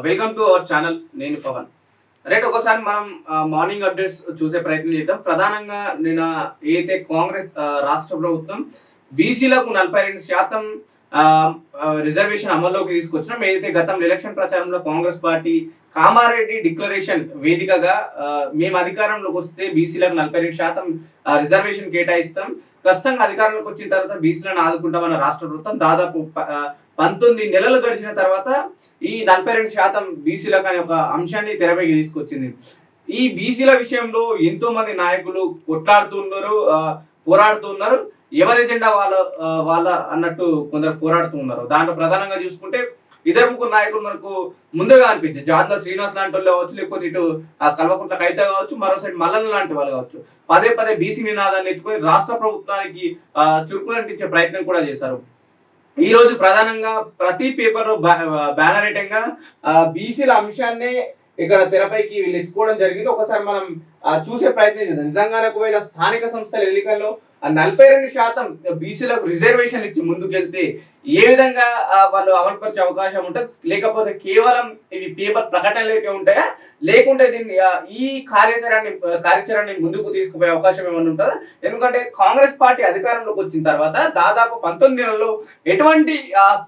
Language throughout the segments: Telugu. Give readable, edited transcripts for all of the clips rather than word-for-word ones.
Welcome to our channel. నేను పవన్. రైట్, ఒకసారి మనం మార్నింగ్ అప్డేట్స్ చూసే ప్రయత్నం చేద్దాం. ప్రధానంగా నిన్న ఏదైతే కాంగ్రెస్ రాష్ట్ర ప్రభుత్వం బీసీలకు 42% రిజర్వేషన్ అమల్లోకి తీసుకొచ్చినాం. ఏదైతే గతంలో ఎలక్షన్ ప్రచారంలో కాంగ్రెస్ పార్టీ కామారెడ్డి డిక్లరేషన్ వేదికగా మేము అధికారంలోకి వస్తే బీసీలకు 42% రిజర్వేషన్ కేటాయిస్తాం, ఖచ్చితంగా అధికారంలోకి వచ్చిన తర్వాత బీసీలను ఆదుకుంటామన్న రాష్ట్ర ప్రభుత్వం దాదాపు 19 నెలలు గడిచిన తర్వాత ఈ 42% బీసీలకు అనే ఒక అంశాన్ని తెరపైకి తీసుకొచ్చింది. ఈ బీసీల విషయంలో ఎంతో మంది నాయకులు కొట్లాడుతున్నారు, పోరాడుతున్నారు. ఎవరి ఎజెండా వాళ్ళ అన్నట్టు కొందరు పోరాడుతూ ఉన్నారు. దాంట్లో ప్రధానంగా చూసుకుంటే ఇద్దరు ముగ్గురు నాయకులు మనకు ముందుగా అనిపించింది. జాతర శ్రీనివాస్ లాంటి వాళ్ళు కావచ్చు, లేకపోతే ఇటు కల్వకుంట్ల కవిత కావచ్చు, మరో సైడ్ మల్లన్న లాంటి వాళ్ళు కావచ్చు. పదే పదే బీసీ నినాదాన్ని ఎత్తుకొని రాష్ట్ర ప్రభుత్వానికి చురుకులంటించే ప్రయత్నం కూడా చేశారు. ఈ రోజు ప్రధానంగా ప్రతి పేపర్ బ్యానర్ ఐటంగా బీసీల అంశాన్ని ఇక్కడ తెరపైకి వీళ్ళు ఎత్తుకోవడం జరిగింది. ఒకసారి మనం చూసే ప్రయత్నం చేద్దాం. నిజంగానే ఒకవేళ స్థానిక సంస్థల ఎన్నికల్లో 42% బీసీలకు రిజర్వేషన్ ఇచ్చి ముందుకెళ్తే ఏ విధంగా వాళ్ళు అమలుపరిచే అవకాశం ఉంటుంది, లేకపోతే కేవలం ఇవి పేపర్ ప్రకటనలకే ఉంటాయా, లేకుంటే దీన్ని ఈ కార్యాచరణని ముందుకు తీసుకుపోయే అవకాశం ఏమైనా ఉంటుందా? ఎందుకంటే కాంగ్రెస్ పార్టీ అధికారంలోకి వచ్చిన తర్వాత దాదాపు 19 నెలల్లో ఎటువంటి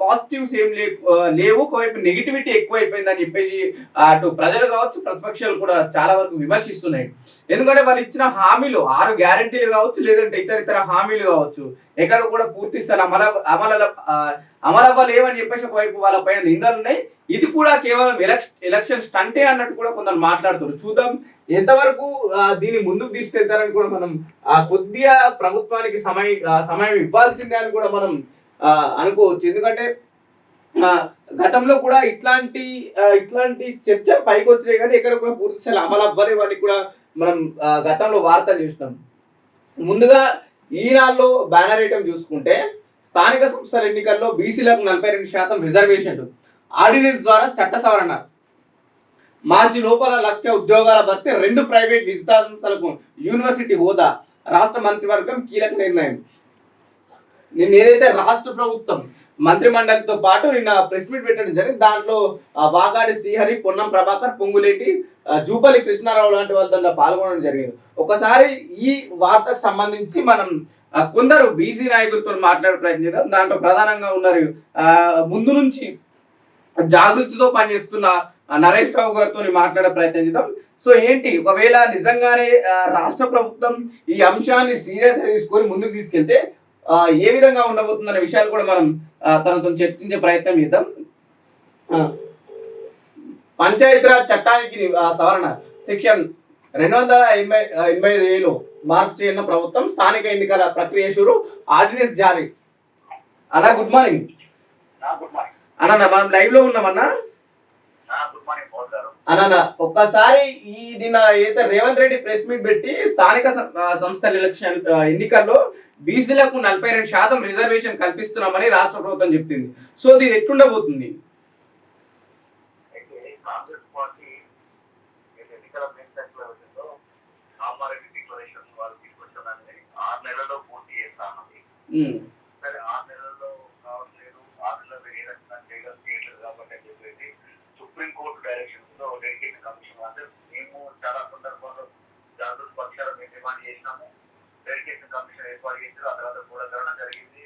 పాజిటివ్స్ ఏం లేవు, ఒకవైపు నెగిటివిటీ ఎక్కువైపోయిందని చెప్పేసి అటు ప్రజలు కావచ్చు, ప్రతిపక్షాలు కూడా చాలా వరకు విమర్శిస్తున్నాయి. ఎందుకంటే వాళ్ళు ఇచ్చిన హామీలు 6 గ్యారంటీలు కావచ్చు, లేదంటే ఇతర హామీలు కావచ్చు, ఎక్కడ కూడా పూర్తి స్థాయి అమలవ్వలేవని చెప్పేసి ఒకవైపు వాళ్ళ పైన నిందలు ఉన్నాయి. ఇది కూడా కేవలం ఎలక్షన్ స్టంటే అన్నట్టు కూడా కొందరు మాట్లాడుతున్నారు. చూద్దాం ఎంతవరకు దీన్ని ముందుకు తీసుకెళ్తారని కూడా మనం కొద్దిగా ప్రభుత్వానికి సమయం ఇవ్వాల్సిందే అని కూడా మనం అనుకోవచ్చు. ఎందుకంటే గతంలో కూడా ఇట్లాంటి చర్చలు పైకి వచ్చినాయి, కానీ ఎక్కడ కూడా పూర్తి స్థాయి అమలవ్వలేవని కూడా మనం గతంలో వార్తలు చూస్తాం. ముందుగా ఈనాడులో బ్యానర్ ఐటమ్ చూసుకుంటే స్థానిక సంస్థల ఎన్నికల్లో బీసీలకు 42% రిజర్వేషన్లు, ఆర్డినెన్స్ ద్వారా చట్ట సవరణ, మార్చి లోపల 1,00,000 ఉద్యోగాల భర్తీ, 2 ప్రైవేట్ విద్యా సంస్థలకు యూనివర్సిటీ హోదా, రాష్ట్ర మంత్రివర్గం కీలక నిర్ణయం. నిన్న ఏదైతే రాష్ట్ర ప్రభుత్వం మంత్రిమండలితో పాటు నిన్న ప్రెస్ మీట్ పెట్టడం జరిగింది. దాంట్లో వాగాడి శ్రీహరి, పొన్నం ప్రభాకర్, పొంగులేటి, జూపల్లి కృష్ణారావు లాంటి వాళ్ళ పాల్గొనడం జరిగింది. ఒకసారి ఈ వార్తకు సంబంధించి మనం కొందరు బీసీ నాయకులతో మాట్లాడే ప్రయత్నం చేద్దాం. దాంట్లో ప్రధానంగా ఉన్నారు ముందు నుంచి జాగృతితో పనిచేస్తున్న నరేష్ రావు గారితో మాట్లాడే ప్రయత్నం చేద్దాం. సో ఏంటి, ఒకవేళ నిజంగానే రాష్ట్ర ప్రభుత్వం ఈ అంశాన్ని సీరియస్ గా తీసుకొని ముందుకు తీసుకెళ్తే ఏ విధంగా ఉండబోతుందనే విషయాలు కూడా మనం తనతో చర్చించే ప్రయత్నం చేద్దాం. పంచాయతీరాజ్ చట్టానికి సవరణ, సెక్షన్ 285 మార్పు చేయన్న ప్రభుత్వం, స్థానిక ఎన్నికల ప్రక్రియ షురు, ఆర్డినెన్స్ జారీ. అన్నా గుడ్ మార్నింగ్. అన్న మనం లైవ్ లో ఉన్నామన్నా. అన్న ఒక్కసారి ఈ నిన్న ఏదైతే రేవంత్ రెడ్డి ప్రెస్ మీట్ పెట్టి స్థానిక సంస్థల ఎన్నికల్లో బీసీలకు 42% రిజర్వేషన్ కల్పిస్తున్నామని రాష్ట్ర ప్రభుత్వం చెప్తుంది. సో ఇది ఎట్లుండబోతుంది? సరే 6 నెలల్లో కావట్లేదు, 6 నెలల్లో ఏ రకంగా చేయలేదు కాబట్టి అని చెప్పేసి సుప్రీంకోర్టు డైరెక్షన్స్ లో డెడికేటెడ్ కమిషన్, అంటే మేము చాలా సందర్భాల్లో జాతీయ పక్షాలు మేము డిమాండ్ చేసినాము. డెడికేటెడ్ కమిషన్ ఏర్పాటు చేసి ఆ తర్వాత కూడగరణ జరిగింది.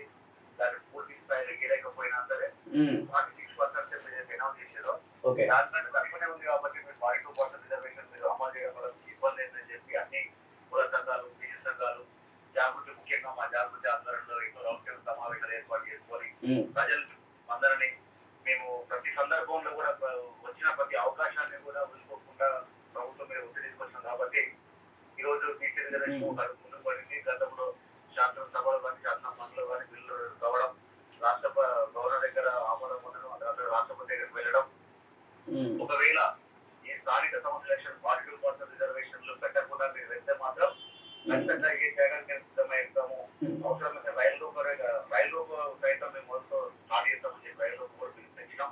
దాన్ని పూర్తి స్థాయిలో గీయలేకపోయినా సరే 46% అనౌన్స్ చేశారు. దాని తక్కువనే ఉంది కాబట్టి మీరు 42% రిజర్వేషన్ మీరు అమలు చేయడం ఇబ్బంది ఏంటని చెప్పి అన్ని కుల సంఘాలు, బీసీ సంఘాలు, జాగృతి, ముఖ్యంగా మా జాగృతి ఆధ్వర్యంలో ఎన్నో రౌండ్ సమావేశాలు ఏర్పాటు చేసుకొని ప్రజలు అందరినీ మేము ప్రతి సందర్భంలో కూడా వచ్చిన ప్రతి అవకాశాన్ని కూడా వదులుకోకుండా ప్రభుత్వం మీద ఒత్తిడి తీసుకొచ్చాం. కాబట్టి ఈ రోజు బీసీ రిజర్వేషన్ ముందుకు పడింది. గతంలో శాసనసభలో కానీ శాసన మండలిలో కానీ బిల్లు రావడం, రాష్ట్ర గవర్నర్ దగ్గర ఆమోదం పొందడం, తర్వాత రాష్ట్రపతి దగ్గరికి వెళ్ళడం. ఒకవేళ ఈ స్థానిక సంస్థల 42% రిజర్వేషన్లు పెట్టకుండా మీరు వెళ్తే మాత్రం ఖచ్చితంగా ఏ త్యాగానికి సిద్ధమవుతాము. అవసరమైతే రైలు సైతం మేము మొదలు స్టార్ట్ చేస్తామని చెప్పి రైలు కూడా పిలిపించాం.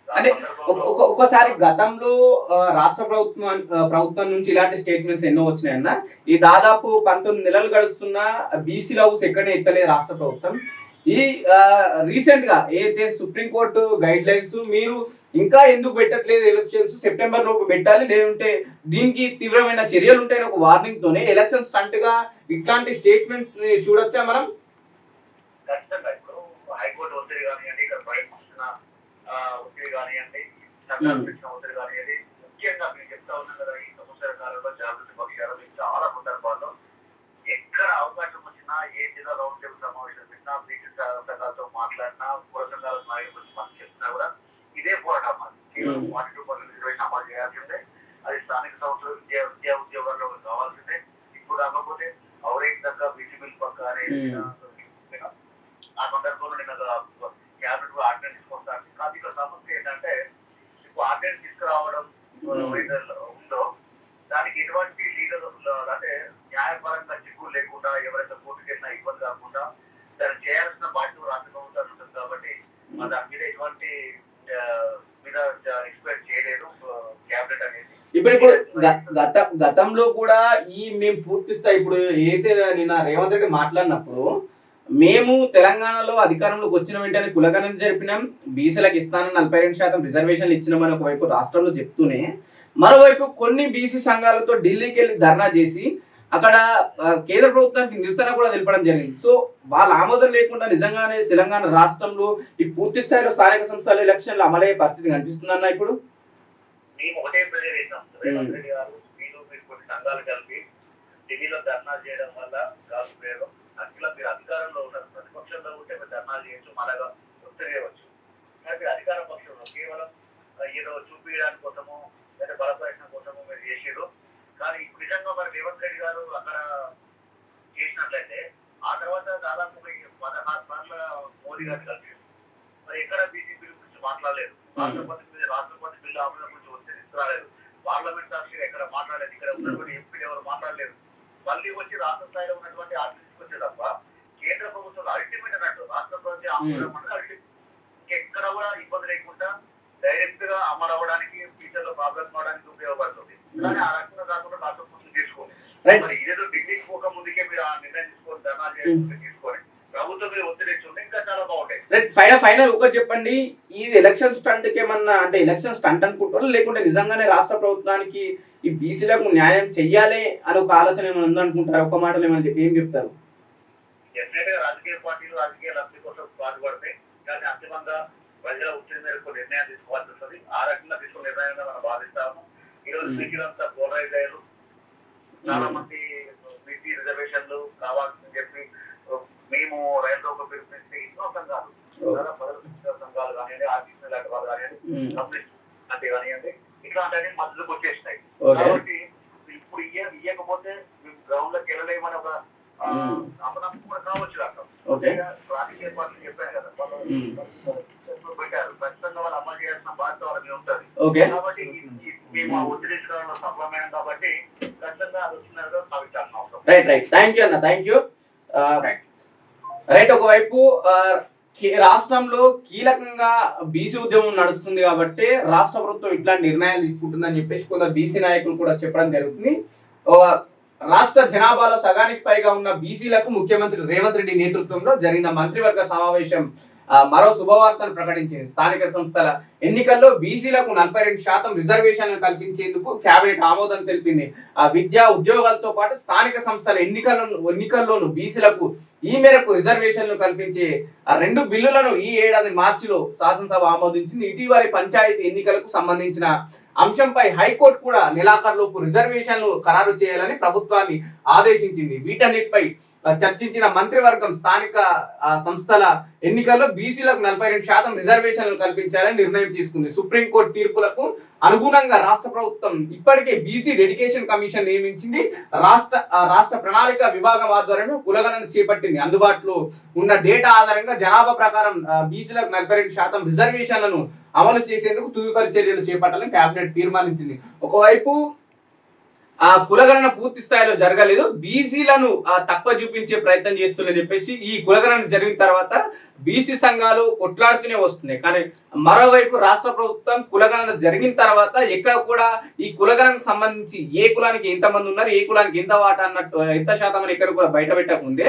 అంటే ఒకసారి గతంలో రాష్ట్ర ప్రభుత్వం నుంచి ఇలాంటి స్టేట్మెంట్స్ ఎన్నో వచ్చినాయన్న. ఈ దాదాపు 19 నెలలు గడుస్తున్న బీసీ హౌస్ ఎక్కడనే ఎత్తలేదు రాష్ట్ర ప్రభుత్వం. ఈ రీసెంట్ గా ఏదైతే సుప్రీంకోర్టు గైడ్ లైన్స్ మీరు ఇంకా ఎందుకు పెట్టట్లేదు ఎలక్షన్స్, సెప్టెంబర్ లోపు పెట్టాలి, లేదంటే దీనికి తీవ్రమైన చర్యలు ఉంటాయని ఒక వార్నింగ్ తోనే ఎలక్షన్ స్టంట్ గా ఇట్లాంటి స్టేట్మెంట్ చూడొచ్చా మనం? ఖచ్చితంగా ఇప్పుడు హైకోర్టు ఒత్తిడి కానివ్వండి, ఇక్కడ ప్రైమ్ మినిస్టర్ ఒత్తిడి కానివ్వండి, సర్కార్ పెట్టిన ఒత్తిడి కానివ్వండి, ముఖ్యంగా మీరు చెప్తా ఉన్నాం కదా ఈ సంవత్సర కాలంలో జాగృతి పక్షాలు మీకు చాలా సందర్భాల్లో ఎక్కడ అవకాశం వచ్చినా ఏ జిల్లా రౌండ్ టేబుల్ సమావేశం పెట్టినా బీసీ సంఘాలతో మాట్లాడినా పుర సంఘాల నాయకుల గురించి మనం చెప్పినా కూడా ఇదే పోరాటం అది. కేవలం 42% రిజర్వేషన్ అమలు చేయాల్సిందే, అది స్థానిక సంస్థలు విద్యా ఉద్యోగాల్లో కావాల్సిందే. ఇప్పుడు కాకపోతే ఔరేక్ దగ్గర బీసీ బిల్ పక్క అనేది ఆ సందర్భంలో నిన్న క్యాబినెట్ ఆర్డినెన్స్ తీసుకొస్తాను. కానీ ఇక్కడ సమస్య ఏంటంటే ఇప్పుడు ఆర్డినెన్స్ తీసుకురావడం ఉందో దానికి ఎటువంటి లీగల్ అంటే న్యాయపరంగా చిక్కులు లేకుండా ఎవరైతే కోర్టుకు వెళ్ళినా ఇబ్బంది కాకుండా దాన్ని చేయాల్సిన బాధ్యత రాష్ట్ర ప్రభుత్వం ఉంటుంది. కాబట్టి దాని మీద ఎటువంటి మీద ఎక్స్పెక్ట్ చేయలేదు క్యాబినెట్ అనేది. ఇప్పుడు గతంలో కూడా మేము పూర్తి స్థాయి ఇప్పుడు ఏదైతే నిన్న రేవంత్ రెడ్డి మాట్లాడినప్పుడు మేము తెలంగాణలో అధికారంలోకి వచ్చిన వెంటనే కులగణన జరిపినాం, బీసీలకు ఇస్తానని 42% రిజర్వేషన్లు ఇచ్చినామని ఒకవైపు రాష్ట్రంలో చెప్తూనే, మరోవైపు కొన్ని బీసీ సంఘాలతో ఢిల్లీకి వెళ్ళి ధర్నా చేసి అక్కడ కేంద్ర ప్రభుత్వానికి నిరసన కూడా తెలపడం జరిగింది. సో వాళ్ళ ఆమోదం లేకుండా నిజంగానే తెలంగాణ రాష్ట్రంలో ఈ పూర్తి స్థాయిలో స్థానిక సంస్థల ఎలక్షన్లు అమలయ్యే పరిస్థితి కనిపిస్తుందన్న ఇప్పుడు మేము ఒకటే ప్రేరేట్ చేసాం. రేవంత్ రెడ్డి గారు మీరు కొన్ని సంఘాలు కలిపి ఢిల్లీలో ధర్నా చేయడం వల్ల కాదు ఉపయోగం. అట్లా మీరు అధికారంలో ఉన్నారు, ప్రతిపక్షంలో ఉంటే మీరు ధర్నా చేయొచ్చు, మరగా ఒత్తిడి చేయవచ్చు. కానీ మీరు అధికార పక్షంలో కేవలం ఏదో చూపించడానికి కోసము లేదా బలపరచడం కోసము మీరు చేసేరు. కానీ ఇప్పుడు నిజంగా మరి రేవంత్ రెడ్డి గారు అక్కడ చేసినట్లయితే ఆ తర్వాత దాదాపు 16 సార్లు మోదీ గారిని కలిసి మరి ఎక్కడ బీజేపీ గురించి మాట్లాడలేదు, రాష్ట్రపతి బిల్లు ఆమోదం గురించి ఒత్తిడి తీసుకురాలేదు, పార్లమెంట్ సాక్షిగా ఎక్కడ మాట్లాడలేదు, ఇక్కడ ఉన్నటువంటి ఎంపీలు ఎవరు మాట్లాడలేదు. మళ్ళీ వచ్చి రాష్ట్ర స్థాయిలో ఉన్నటువంటి ఆర్టీ తీసుకొచ్చే తప్ప కేంద్ర ప్రభుత్వం అల్టిమేట్ అన్నట్టు రాష్ట్రపతి ఆమోదం అంటే అల్టిమేట్ ఎక్కడ కూడా ఇబ్బంది లేకుండా డైరెక్ట్ గా అమలు అవ్వడానికి ఫ్యూచర్ లో ప్రాబ్లమ్స్ అవడానికి ఉపయోగపడుతుంది. కానీ ఆ రకంగా కాకుండా రాష్ట్ర ప్రభుత్వం తీసుకోండి. మరి ఇదేదో ఢిల్లీకి పోక ముందుకే మీరు ఆ నిర్ణయం తీసుకొని ధర్నా తీసుకొని ప్రభుత్వం మీద ఒత్తిడి ఉంటే ఇంకా చాలా బాగుంటాయి. ఫైనల్ ఒకటి చెప్పండి, ఇది ఎలక్షన్ స్టంట్ కి ఏమన్నా అంటే ఎలక్షన్ స్టంట్ అనుకుంటారు, లేకుంటే నిజంగానే రాష్ట్ర ప్రభుత్వానికి ఈ బీసీలకు న్యాయం చెయ్యాలి అని ఒక ఆలోచన ఏమైనా ఉందనుకుంటారు? ఒక మాటలు ఏమైనా ఏం చెప్తారు? డెఫినెట్ గా రాజకీయ పార్టీలు రాజకీయ లబ్ధి కోసం పాటుపడతాయి, కానీ అంతిమంగా ప్రజల ఒత్తిడి మేరకు నిర్ణయం తీసుకోవాల్సి వస్తుంది. ఆ రకంగా తీసుకున్న నిర్ణయంగా మనం భావిస్తాము. ఈరోజు బీసీలంతా పోలరైజ్ అయ్యారు. చాలా మంది బీసీ రిజర్వేషన్లు కావాల్సిందని చెప్పి మేము రైతు ఒక పిలుపునిస్తే ఎన్నో సంఘాలు సంఘాలు కానివ్వండి, ఆర్టీసీ లాంటి వాళ్ళు కానివ్వండి, కమ్యూనిస్ట్ అంటే కానివ్వండి, ఇట్లాంటివన్నీ మద్దతుకు వచ్చేసినాయి. కాబట్టి ఇప్పుడు ఇయ్యకపోతే గ్రౌండ్ లోకి వెళ్ళలేమని ఒక అపనమ్మకం కూడా కావచ్చు. రాజకీయ పార్టీలు చెప్పాను కదా, వాళ్ళు పెట్టారు, ఖచ్చితంగా వాళ్ళు అమలు చేయాల్సిన బాధ్యత వాళ్ళకి ఉంటుంది. కాబట్టి మేము ఒత్తిడి తీసుకురావడంలో సఫలమైన కాబట్టి ఖచ్చితంగా అది వచ్చినట్టుగా భావించాల్సిన అవసరం. రైట్ థ్యాంక్ యూ అన్న, థ్యాంక్ యూ. రైట్, ఒకవైపు రాష్ట్రంలో కీలకంగా బీసీ ఉద్యమం నడుస్తుంది కాబట్టి రాష్ట్ర ప్రభుత్వం ఇట్లాంటి నిర్ణయాలు తీసుకుంటుందని చెప్పేసి కొందరు బీసీ నాయకులు కూడా చెప్పడం జరుగుతుంది. రాష్ట్ర జనాభాలో సగానికి పైగా ఉన్న బీసీలకు ముఖ్యమంత్రి రేవంత్ రెడ్డి నేతృత్వంలో జరిగిన మంత్రివర్గ సమావేశం మరో శుభవార్తను ప్రకటించింది. స్థానిక సంస్థల ఎన్నికల్లో బీసీలకు 42% రిజర్వేషన్లు కల్పించేందుకు కేబినెట్ ఆమోదం తెలిపింది. విద్యా ఉద్యోగాలతో పాటు స్థానిక సంస్థల ఎన్నికల్లోనూ బీసీలకు ఈ మేరకు రిజర్వేషన్లు కల్పించే 2 బిల్లులను ఈ ఏడాది మార్చిలో శాసనసభ ఆమోదించింది. ఇటీవలి పంచాయతీ ఎన్నికలకు సంబంధించిన అంశంపై హైకోర్టు కూడా నెలాఖరులోపు రిజర్వేషన్లు ఖరారు చేయాలని ప్రభుత్వాన్ని ఆదేశించింది. వీటన్నిటిపై చర్చించిన మంత్రివర్గం స్థానిక సంస్థల ఎన్నికల్లో బీసీలకు 42% రిజర్వేషన్లు కల్పించాలని నిర్ణయం తీసుకుంది. సుప్రీంకోర్టు తీర్పులకు అనుగుణంగా రాష్ట్ర ప్రభుత్వం ఇప్పటికే బీసీ డెడికేషన్ కమిషన్ నియమించింది. రాష్ట్ర ప్రణాళిక విభాగం ఆధ్వర్యంలో కులగణన చేపట్టింది. అందుబాటులో ఉన్న డేటా ఆధారంగా జనాభా ప్రకారం బీసీలకు 42% రిజర్వేషన్లను అమలు చేసేందుకు తదుపరి చర్యలు చేపట్టాలని కేబినెట్ తీర్మానించింది. ఒకవైపు ఆ కులగణన పూర్తి స్థాయిలో జరగలేదు, బీసీలను తక్కువ చూపించే ప్రయత్నం చేస్తుందని చెప్పేసి ఈ కులగణన జరిగిన తర్వాత బీసీ సంఘాలు కొట్లాడుతూనే వస్తున్నాయి. కానీ మరోవైపు రాష్ట్ర ప్రభుత్వం కులగణన జరిగిన తర్వాత ఎక్కడ కూడా ఈ కులగణనకు సంబంధించి ఏ కులానికి ఎంతమంది ఉన్నారు, ఏ కులానికి ఎంత వాటా అన్నట్టు ఎంత శాతం అని ఎక్కడ కూడా బయట పెట్టకముందే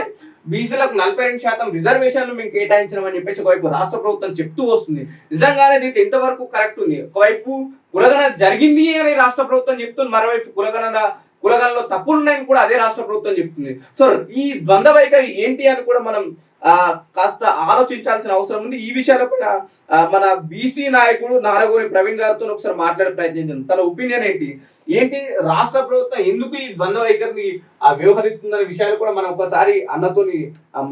బీసీలకు 42% రిజర్వేషన్లు మేము కేటాయించినామని చెప్పేసి ఒకవైపు రాష్ట్ర ప్రభుత్వం చెప్తూ వస్తుంది. నిజంగానే దీంట్లో ఎంతవరకు కరెక్ట్ ఉంది? ఒకవైపు కులగణన జరిగింది అని రాష్ట్ర ప్రభుత్వం చెప్తుంది, మరోవైపు కులగణనలో తప్పులు ఉన్నాయని కూడా అదే రాష్ట్ర ప్రభుత్వం చెప్తుంది. సో ఈ ద్వంద్వ వైఖరి ఏంటి అని కూడా మనం కాస్త ఆలోచించాల్సిన అవసరం ఉంది. ఈ విషయాలపైన మన బీసీ నాయకుడు నారగోని ప్రవీణ్ గారితో ఒకసారి మాట్లాడే ప్రయత్నించాం. తన ఒపీనియన్ ఏంటి రాష్ట్ర ప్రభుత్వం ఎందుకు ఈ ద్వంద్వ వైఖరిని వ్యవహరిస్తుందనే విషయాలు కూడా మనం ఒకసారి అన్నతోని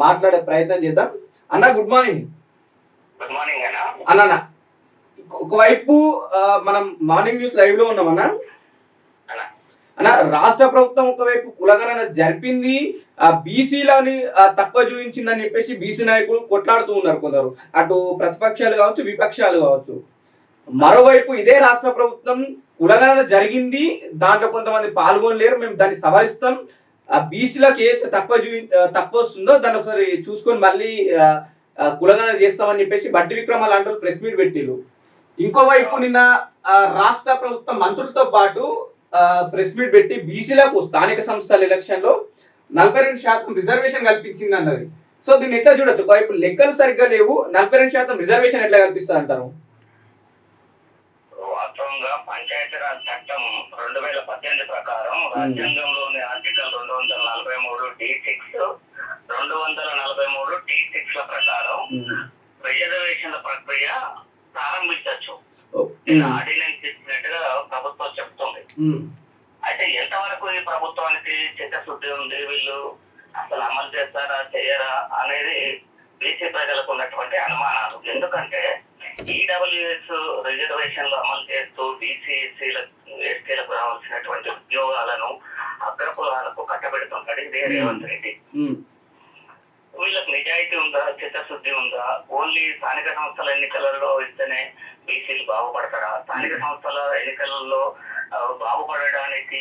మాట్లాడే ప్రయత్నం చేద్దాం. అన్న గుడ్ మార్నింగ్. గుడ్ మార్నింగ్ అన్న, ఒకవైపు మనం మార్నింగ్ న్యూస్ లైవ్ లో ఉన్నామన్నా. అన్న, రాష్ట్ర ప్రభుత్వం ఒకవైపు కులగణన జరిపింది, బీసీలని తక్కువ చూపించిందని చెప్పేసి బీసీ నాయకులు కొట్లాడుతూ ఉన్నారు కొందరు, అటు ప్రతిపక్షాలు కావచ్చు విపక్షాలు కావచ్చు. మరోవైపు ఇదే రాష్ట్ర ప్రభుత్వం కులగణన జరిగింది, దాంట్లో కొంతమంది పాల్గొనలేరు, మేము దాన్ని సవరిస్తాం, బీసీలకు ఏదైతే తక్కువ వస్తుందో దాన్ని ఒకసారి చూసుకొని మళ్ళీ కులగణన చేస్తామని చెప్పేసి బట్టి విక్రమ లాంటి ప్రెస్ మీట్ పెట్టిరు. ఇంకోవైపు నిన్న రాష్ట్ర ప్రభుత్వ మంత్రులతో పాటు ప్రెస్ మీట్ పెట్టి బీసీలకు స్థానిక సంస్థల ఎలక్షన్ లో 42% రిజర్వేషన్ కల్పించింది అన్నది. సో దీన్ని ఎట్లా చూడొచ్చు? ఒకవైపు లెక్కలు సరిగ్గా లేవు, 42% రిజర్వేషన్ ఎట్లా కల్పిస్తారు అంటారు? వాస్తవంగా పంచాయతీరాజ్ చట్టం 2018 ప్రకారం రాజ్యాంగంలోని ఆర్టికల్ 243 243 ల ప్రకారం రిజర్వేషన్ల ప్రక్రియ ప్రారంభించవచ్చు. ఆర్డినెన్స్ ఇచ్చినట్టుగా ప్రభుత్వం చెప్తుంది. అయితే ఎంతవరకు ఈ ప్రభుత్వానికి చిత్తశుద్ధి ఉంది, వీళ్ళు అసలు అమలు చేస్తారా చేయరా అనేది బీసీ ప్రజలకు ఉన్నటువంటి అనుమానాలు. ఎందుకంటే ఈడబ్ల్యూఎస్ రిజర్వేషన్లు అమలు చేస్తూ బీసీ ఎస్టీలకు రావాల్సినటువంటి ఉద్యోగాలను అగ్రకులాలకు కట్టబెడుతుంటాడు ఇదే రేవంత్ రెడ్డి. వీళ్ళకి నిజాయితీ ఉందా, చిత్తశుద్ధి ఉందా? ఓన్లీ స్థానిక సంస్థల ఎన్నికలలో ఇస్తేనే బీసీలు బాగుపడతారా? స్థానిక సంస్థల ఎన్నికలలో బాగుపడడానికి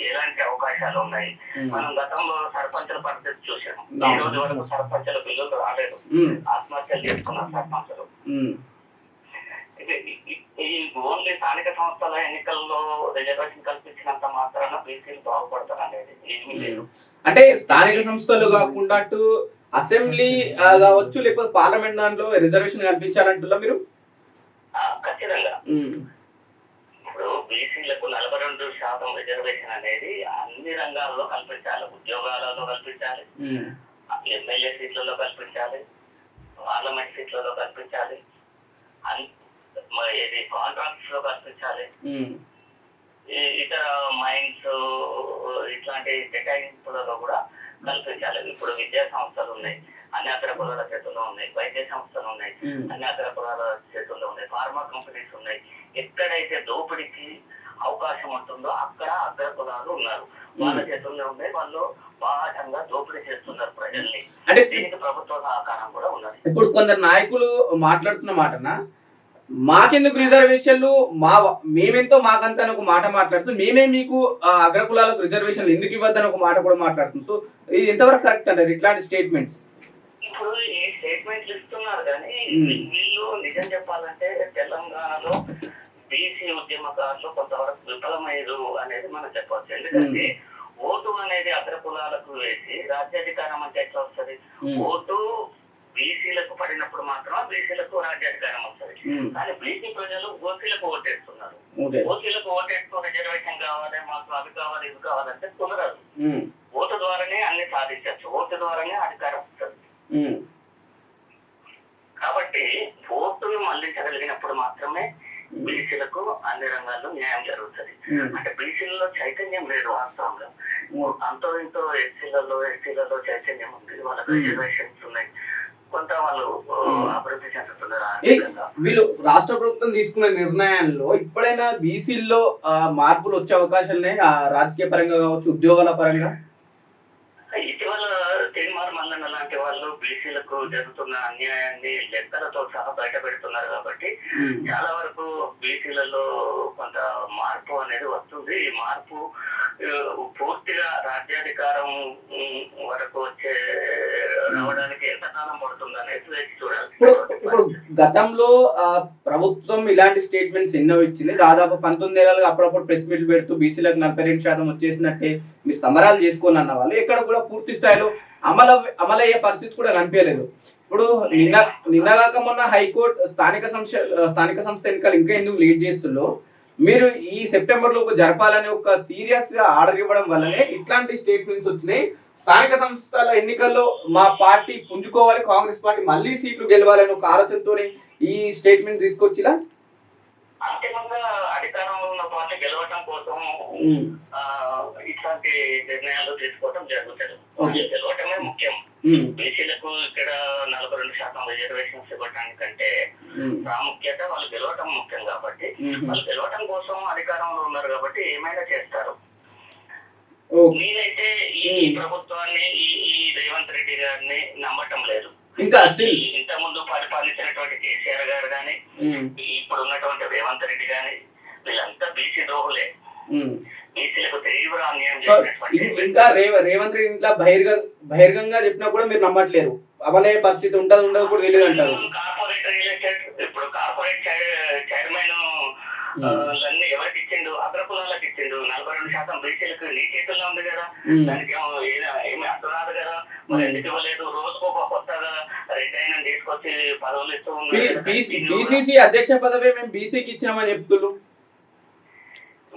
ఎలాంటి అవకాశాలు ఉన్నాయి? మనం గతంలో సర్పంచుల పరిస్థితి చూసాము. ఈ రోజు వరకు సర్పంచుల బిల్లులు రాలేదు, ఆత్మహత్యలు చేసుకున్న సర్పంచులు. ఈ ఓన్లీ స్థానిక సంస్థల ఎన్నికల్లో రిజర్వేషన్ కల్పించినంత మాత్రాన బీసీలు బాగుపడతారు అనేది ఏమీ లేదు. అంటే స్థానిక సంస్థలు కాకుండా అసెంబ్లీ కావచ్చు లేకపోతే పార్లమెంట్ దాంట్లో రిజర్వేషన్ కల్పించాలంటున్నా మీరు? ఖచ్చితంగా. ఇప్పుడు బీసీలకు 42% రిజర్వేషన్ అనేది అన్ని రంగాల్లో కల్పించాలి. ఉద్యోగాలలో కల్పించాలి, ఎమ్మెల్యే సీట్లలో కల్పించాలి, పార్లమెంట్ సీట్లలో కల్పించాలి, కాంట్రాక్ట్స్ లో కల్పించాలి, ఇతర మైన్స్ ఇట్లాంటి కేటాయింపులలో కూడా కల్పించాలి. ఇప్పుడు విద్యా సంస్థలు ఉన్నాయి, అన్ని అగ్ర కులాల చేతుల్లో ఉన్నాయి. వైద్య సంస్థలు ఉన్నాయి, అన్ని అగ్ర కులాల చేతుల్లో ఉన్నాయి. ఫార్మా కంపెనీస్ ఉన్నాయి. ఎక్కడైతే దోపిడీకి అవకాశం ఉంటుందో అక్కడ అగ్ర కులాలు ఉన్నారు, వాళ్ళ చేతుల్లో ఉన్నాయి. వాళ్ళు బాహటంగా దోపిడీ చేస్తున్నారు ప్రజల్ని. అంటే దీనికి ప్రభుత్వ సహకారం కూడా ఉన్నది. ఇప్పుడు కొందరు నాయకులు మాట్లాడుతున్న మాటనా, మాకెందుకు రిజర్వేషన్లు, మేమెంతో మాకంతా అని ఒక మాట మాట్లాడుతుంది, మేమే మీకు అగ్రకులాలకు రిజర్వేషన్లు ఎందుకు ఇవ్వద్దని ఒక మాట కూడా మాట్లాడుతుంది. సో ఇది ఎంతవరకు కరెక్ట్ అంటారు ఇట్లాంటి స్టేట్మెంట్స్? ఇప్పుడు ఈ స్టేట్మెంట్లు ఇస్తున్నారు కానీ వీళ్ళు నిజం చెప్పాలంటే తెలంగాణలో బీసీ ఉద్యమకారులు కొంతవరకు విఫలమయ్యారు అనేది మనం చెప్పవచ్చు. ఎందుకంటే ఓటు అనేది అగ్రకులాలకు వేసి రాజ్యాధికారం అంటే ఎట్లా వస్తుంది? ఓటు బీసీలకు పడినప్పుడు మాత్రం బీసీలకు రాజ్యాధికారం వస్తుంది. కానీ బీసీ ప్రజలు ఓసీలకు ఓటేస్తున్నారు. ఓసీలకు ఓటేస్తూ రిజర్వేషన్ కావాలి, మాకు అవి కావాలి ఇవి కావాలంటే కుదరదు. ఓటు ద్వారానే అన్ని సాధించవచ్చు, ఓటు ద్వారానే అధికారం వస్తుంది. కాబట్టి ఓటును మళ్లించగలిగినప్పుడు మాత్రమే బీసీలకు అన్ని రంగాల్లో న్యాయం జరుగుతుంది. అంటే బీసీలలో చైతన్యం లేదు వాస్తవంగా. అంతో ఇంతో ఎస్సీలలో చైతన్యం ఉంది, వాళ్ళకి రిజర్వేషన్స్ ఉన్నాయి, కొంత వాళ్ళు అభివృద్ధి చెందుతున్నారు. వీళ్ళు రాష్ట్ర ప్రభుత్వం తీసుకున్న నిర్ణయాల్లో ఇప్పుడైనా బీసీల్లో మార్పులు వచ్చే అవకాశాలు ఉన్నాయి, రాజకీయ పరంగా కావచ్చు, ఉద్యోగాల పరంగా? ఇటీవల తీన్మార్ మల్లన్న లాంటి వాళ్ళు బీసీ బీసీలకు జరుగుతున్న అన్యాయాన్ని లెక్కలతో సహా బయట పెడుతున్నారు కాబట్టి చాలా వరకు బీసీలలో కొంత మార్పు అనేది వస్తుంది. ఈ మార్పు పూర్తిగా రాజ్యాధికారం వరకు వచ్చే రావడానికి ఎంతకాలం పడుతుంది అనేది వేచి చూడాలి. ఇప్పుడు గతంలో ప్రభుత్వం ఇలాంటి స్టేట్మెంట్స్ ఎన్నో ఇచ్చింది. దాదాపు 19 నెలలుగా అప్పుడప్పుడు ప్రెస్ మీట్లు పెడుతూ బీసీలకు 42% వచ్చేసినట్టే మీరు సమరాలు చేసుకోని అన్న వాళ్ళు ఎక్కడ కూడా పూర్తి స్థాయిలో అమలయ్యే పరిస్థితి కూడా కనిపించలేదు. ఇప్పుడు నిన్నగాక మొన్న హైకోర్టు స్థానిక సంస్థ ఎన్నికలు ఇంకా ఎందుకు లీడ్ చేస్తుందో మీరు ఈ సెప్టెంబర్ లోపు జరపాలని ఒక సీరియస్ గా ఆర్డర్ ఇవ్వడం వల్లనే ఇట్లాంటి స్టేట్మెంట్స్ వచ్చినాయి. స్థానిక సంస్థల ఎన్నికల్లో మా పార్టీ పుంజుకోవాలి, కాంగ్రెస్ పార్టీ మళ్ళీ సీట్లు గెలవాలని ఒక ఆలోచనతోనే ఈ స్టేట్మెంట్ తీసుకొచ్చిలా. అంతిమంగా అధికారంలో ఉన్న పార్టీ గెలవటం కోసం ఇట్లాంటి నిర్ణయాలు తీసుకోవడం జరుగుతుంది. గెలవటమే ముఖ్యం. బీసీలకు ఇక్కడ 42% రిజర్వేషన్స్ ఇవ్వటానికంటే ప్రాముఖ్యత వాళ్ళు గెలవటం ముఖ్యం కాబట్టి వాళ్ళు గెలవటం కోసం అధికారంలో ఉన్నారు కాబట్టి ఏమైనా చేస్తారు. నేనైతే ఈ ప్రభుత్వాన్ని ఈ రేవంత్ రెడ్డి గారిని నమ్మటం లేదు. ఇంకా ఇంత ముందు పరిపాలించినటువంటి కేసీఆర్ గారు గాని ఇప్పుడు ఉన్నటువంటి రేవంత్ రెడ్డి గాని వీళ్ళంతా బీసీ ద్రోహులే. బీసీలకు తీవ్ర అన్యాయం చేసినటువంటి ఇంకా రేవంత్ రెడ్డి ఇంట్లో బహిర్గంగా చెప్పినా కూడా మీరు నమ్మట్లేరు. అమలయ్యే పరిస్థితి ఉండదు కూడా తెలియదు అంటారు. కార్పొరేట్ రియల్ ఎస్టేట్ ఇప్పుడు కార్పొరేట్ చైర్మన్ అన్ని ఎవరికి ఇచ్చిండు? అగ్రకులాలకు ఇచ్చిండు. 42% బీసీలకు నీ చేతుల్లో ఉంది కదా, దానికి ఏమి అర్థం రాదు కదా, మరి ఎందుకు ఇవ్వలేదు? రోజుకు ఒక కొత్తగా రెడ్ అయిన తీసుకొచ్చి పదవులు ఇస్తూ ఉన్నారు. బీసీసీ అధ్యక్ష పదవి మేము బీసీకి ఇచ్చినామని చెప్తున్నారు.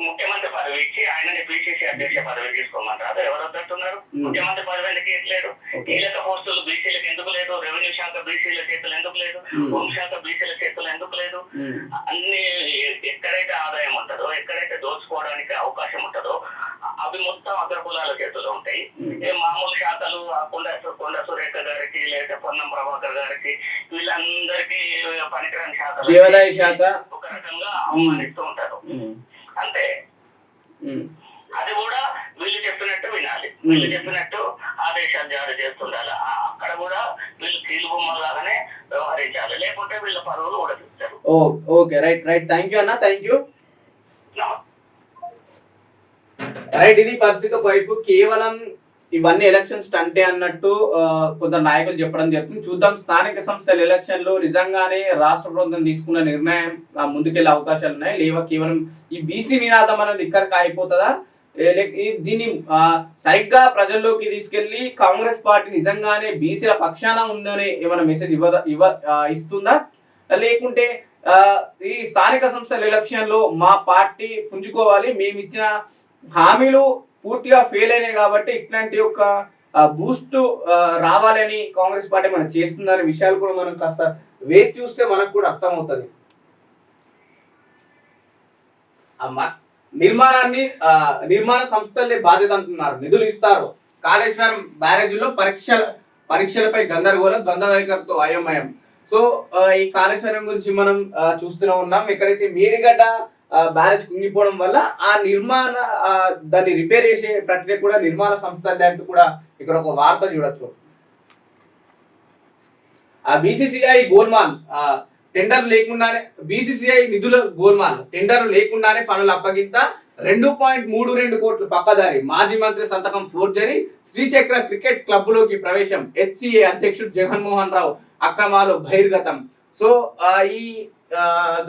ముఖ్యమంత్రి పదవి ఇచ్చి ఆయనని బీసీసీ అధ్యక్ష పదవి తీసుకోమంటారు. ఎవరు వద్దంటున్నారు? ముఖ్యమంత్రి పదవి ఎందుకు ఇట్లేదు? కీలక పోస్టులు బీసీలకు ఎందుకు లేదు? రెవెన్యూ శాఖ బీసీల చేతులు ఎందుకు లేదు? హోంశాఖ బీసీల చేతులు ఎందుకు లేదు? అన్ని ఎక్కడైతే ఆదాయం ఉంటుందో, ఎక్కడైతే దోచుకోవడానికి అవకాశం ఉంటుందో అవి మొత్తం అగ్రకులాల చేతుల్లో ఉంటాయి. మామూలు శాఖలు కొండ సురేఖ గారికి లేదా పొన్నం ప్రభాకర్ గారికి వీళ్ళందరికీ పనికిరాని శాఖలు దేవాదాయ శాఖ ఒక రకంగా అవమానిస్తూ ఉంటారు. అంతే. అది కూడా వీళ్ళు చెప్పినట్టు వినాలి, వీళ్ళు చెప్పినట్టు ఆదేశాలు జారీ చేస్తుండాలి. అక్కడ కూడా వీళ్ళు కీలుబొమ్మలాగానే వ్యవహరించాలి, లేకుంటే వీళ్ళ పరువులు ఉడపిస్తారు. Okay, right. థ్యాంక్ యూ అన్న, థ్యాంక్ యూ. రైట్, ఇది పరిస్థితి. ఒకవైపు కేవలం ఇవన్నీ ఎలక్షన్స్ అంటే అన్నట్టు కొంత నాయకులు చెప్పడం జరుగుతుంది. చూద్దాం స్థానిక సంస్థల ఎలక్షన్ లో నిజంగానే రాష్ట్ర ప్రభుత్వం తీసుకున్న నిర్ణయం ముందుకెళ్లే అవకాశాలు ఉన్నాయి లేవా, కేవలం ఈ బీసీ నినాదం అనేది ఇక్కడికి అయిపోతుందా, దీన్ని సరిగ్గా ప్రజల్లోకి తీసుకెళ్లి కాంగ్రెస్ పార్టీ నిజంగానే బీసీల పక్షాన ఉందనే ఏమైనా మెసేజ్ ఇస్తుందా, లేకుంటే ఈ స్థానిక సంస్థల ఎలక్షన్ లో మా పార్టీ పుంజుకోవాలి, మేము ఇచ్చిన హామీలు పూర్తిగా ఫెయిల్ అయినాయి కాబట్టి ఇట్లాంటి ఒక బూస్ట్ రావాలని కాంగ్రెస్ పార్టీ మనం చేస్తుందనే విషయాలు కూడా మనం కాస్త వేచి చూస్తే మనకు కూడా అర్థమవుతుంది. నిర్మాణ సంస్థలే బాధ్యత అంటున్నారు, నిధులు ఇస్తారు. కాళేశ్వరం బ్యారేజీలో పరీక్షలపై గందరగోళం, ద్వంద్వ వైఖరితో అయోమయం. సో ఈ కాళేశ్వరం గురించి మనం చూస్తూనే ఉన్నాం. ఎక్కడైతే మేడిగడ్డ బ్యారేజ్ కుంగిపోవడం వల్ల ఆ దాన్ని రిపేర్ చేసే ప్రక్రియ కూడా నిర్మాణ సంస్థ కూడా ఇక్కడ ఒక వార్త చూడొచ్చు. బీసీసీఐ గోల్మాల్ టెండర్ లేకుండానే, బీసీసీఐ నిధుల గోల్మాల్ టెండర్ లేకుండానే పనుల అప్పగింత, 2.32 కోట్లు పక్కదారి, మాజీ మంత్రి సంతకం ఫోర్జరీ, శ్రీచక్ర క్రికెట్ క్లబ్ లోకి ప్రవేశం, హెచ్సిఏ అధ్యక్షుడు జగన్మోహన్ రావు అక్రమాలు బహిర్గతం. సో ఈ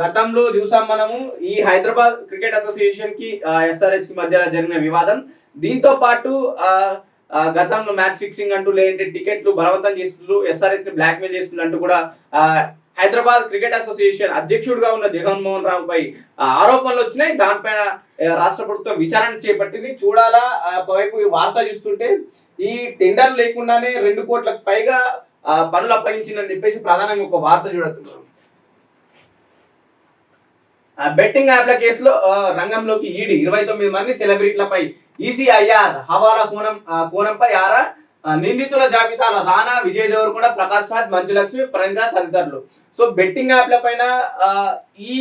గతంలో చూసాం మనము ఈ హైదరాబాద్ క్రికెట్ అసోసియేషన్ కి ఎస్ఆర్హెచ్ కి మధ్యలో జరిగిన వివాదం. దీంతో పాటు గతంలో మ్యాచ్ ఫిక్సింగ్ అంటూ లేదంటే టికెట్లు బలవంతం చేస్తూ ఎస్ఆర్హెచ్ ని బ్లాక్ మెయిల్ చేస్తున్నట్టు కూడా హైదరాబాద్ క్రికెట్ అసోసియేషన్ అధ్యక్షుడిగా ఉన్న జగన్మోహన్ రావు పై ఆరోపణలు వచ్చినాయి. దానిపైన రాష్ట్ర ప్రభుత్వం విచారణ చేపట్టింది. చూడాలా, ఒకవైపు ఈ వార్త చూస్తుంటే ఈ టెండర్ లేకుండానే 2 కోట్లకు పైగా పనులు అప్పగించిందని చెప్పేసి ప్రధానంగా ఒక వార్త చూడొచ్చు. బెట్టింగ్ యాప్ల కేసులో రంగంలోకి ఈడీ, 29 మంది సెలబ్రిటీలపై ఈసీఐఆర్ హవాలా కోణంపై ఆరా, నిందితుల జాబితాలో రానా, విజయ్ దేవరకొండ, ప్రకాష్ రాజ్, మంచులక్ష్మి, ప్రణీత తదితరులు. సో బెట్టింగ్ యాప్ల పైన ఈ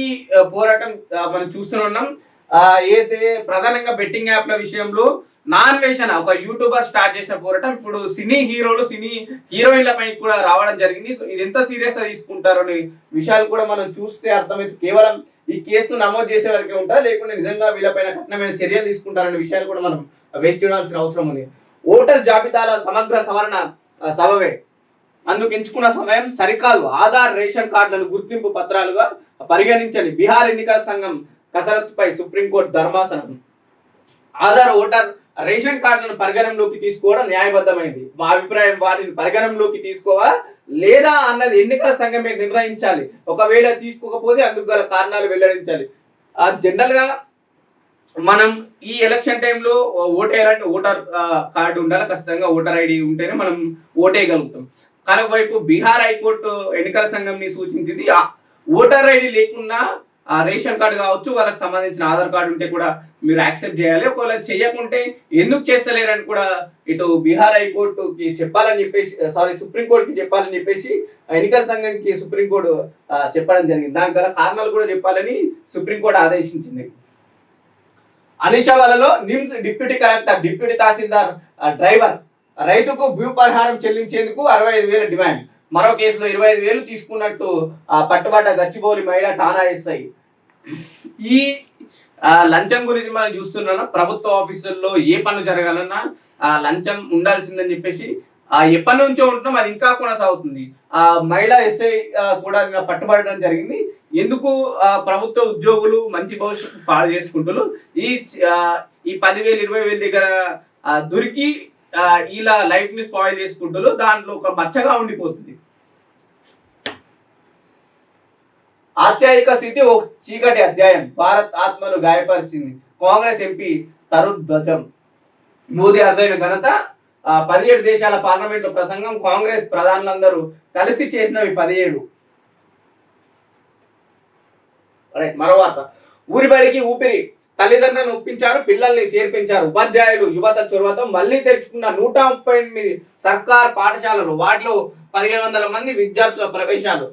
పోరాటం మనం చూస్తున్నాం. ఏదైతే ప్రధానంగా బెట్టింగ్ యాప్ల విషయంలో నాన్ వేషన్ ఒక యూట్యూబర్ స్టార్ట్ చేసిన పోరాటం ఇప్పుడు సినీ హీరోలు సినీ హీరోయిన్ల పై కూడా రావడం జరిగింది. సో ఇది ఎంత సీరియస్ గా తీసుకుంటారో అనే విషయాలు కూడా మనం చూస్తే అర్థమైతే కేవలం ఈ కేసును నమోదు చేసే వరకే ఉంటా, లేకుంటే నిజంగా వీళ్ళపైన కఠినమైన చర్యలు తీసుకుంటారనే విషయాలు కూడా మనం వేచి చూడాల్సిన అవసరం ఉంది. ఓటర్ జాబితాల సమగ్ర సవరణ సభవే అందుకు ఎంచుకున్న సమయం సరికాదు, ఆధార్ రేషన్ కార్డులను గుర్తింపు పత్రాలుగా పరిగణించండి. బీహార్ ఎన్నికల సంఘం కసరత్తుపై సుప్రీంకోర్టు ధర్మాసనం. ఆధార్ ఓటర్ రేషన్ కార్డులను పరిగణనలోకి తీసుకోవడం న్యాయబద్ధమైంది. మా అభిప్రాయం వాటిని పరిగణనలోకి తీసుకోవా లేదా అన్నది ఎన్నికల సంఘమే నిర్ణయించాలి. ఒకవేళ తీసుకోకపోతే అందుకు గల కారణాలు వెల్లడించాలి. జనరల్ గా మనం ఈ ఎలక్షన్ టైంలో ఓటేయాలంటే ఓటర్ కార్డు ఉండాలి, ఖచ్చితంగా ఓటర్ ఐడి ఉంటేనే మనం ఓటేయగలుగుతాం. కానీ ఒకవైపు బీహార్ హైకోర్టు ఎన్నికల సంఘంని సూచించింది ఓటర్ ఐడి లేకున్నా రేషన్ కార్డు కావచ్చు, వాళ్ళకి సంబంధించిన ఆధార్ కార్డు ఉంటే కూడా మీరు యాక్సెప్ట్ చేయాలి. ఒకవేళ చేయకుంటే ఎందుకు చేస్తలేరని కూడా ఇటు బీహార్ హైకోర్టుకి చెప్పాలని చెప్పేసి సుప్రీంకోర్టుకి చెప్పాలని చెప్పేసి ఎన్నికల సంఘానికి సుప్రీంకోర్టు చెప్పడం జరిగింది. దానికి గల కారణాలు కూడా చెప్పాలని సుప్రీంకోర్టు ఆదేశించింది. అనిషావాలలో నిమ్స్ డిప్యూటీ కలెక్టర్ డిప్యూటీ తహసీల్దార్ డ్రైవర్ రైతుకు భూ పరిహారం చెల్లించేందుకు 65,000 డిమాండ్. మరో కేసులో 25,000 తీసుకున్నట్టు పట్టుబడ్డ గచ్చిబౌలి మహిళ ఠాణా ఎస్ఐ. ఈ లంచం గురించి మనం చూస్తున్నాం. ప్రభుత్వ ఆఫీసుల్లో ఏ పనులు జరగాలన్నా లంచం ఉండాల్సిందని చెప్పేసి ఎప్పటి నుంచో ఉంటున్నాం, అది ఇంకా కొనసాగుతుంది. మహిళా ఎస్ఐ కూడా పట్టుబడడం జరిగింది. ఎందుకు ప్రభుత్వ ఉద్యోగులు మంచి భవిష్యత్తు పాడు చేసుకుంటారు, ఈ 10,000 20,000 దగ్గర దొరికి ఇలా లైఫ్ ని స్పాయిల్ చేసుకుంటారు, దాంట్లో ఒక మచ్చగా ఉండిపోతుంది. ఆత్యాయిక స్థితి ఓ చీకటి అధ్యాయం, భారత్ ఆత్మను గాయపరిచింది. కాంగ్రెస్ ఎంపీ తరుణ్ ధ్వజం. మోదీ అర్థమైన ఘనత 17 దేశాల పార్లమెంట్లో ప్రసంగం. కాంగ్రెస్ ప్రధానులందరూ కలిసి చేసినవి 17. మరో వార్త. ఊరి బడికి ఊపిరి, తల్లిదండ్రులను ఒప్పించారు, పిల్లల్ని చేర్పించారు. ఉపాధ్యాయులు యువత చొరవతో మళ్లీ తెరుచుకున్న 138 సర్కార్ పాఠశాలలు, వాటిలో 1,500 మంది విద్యార్థుల ప్రవేశాలు.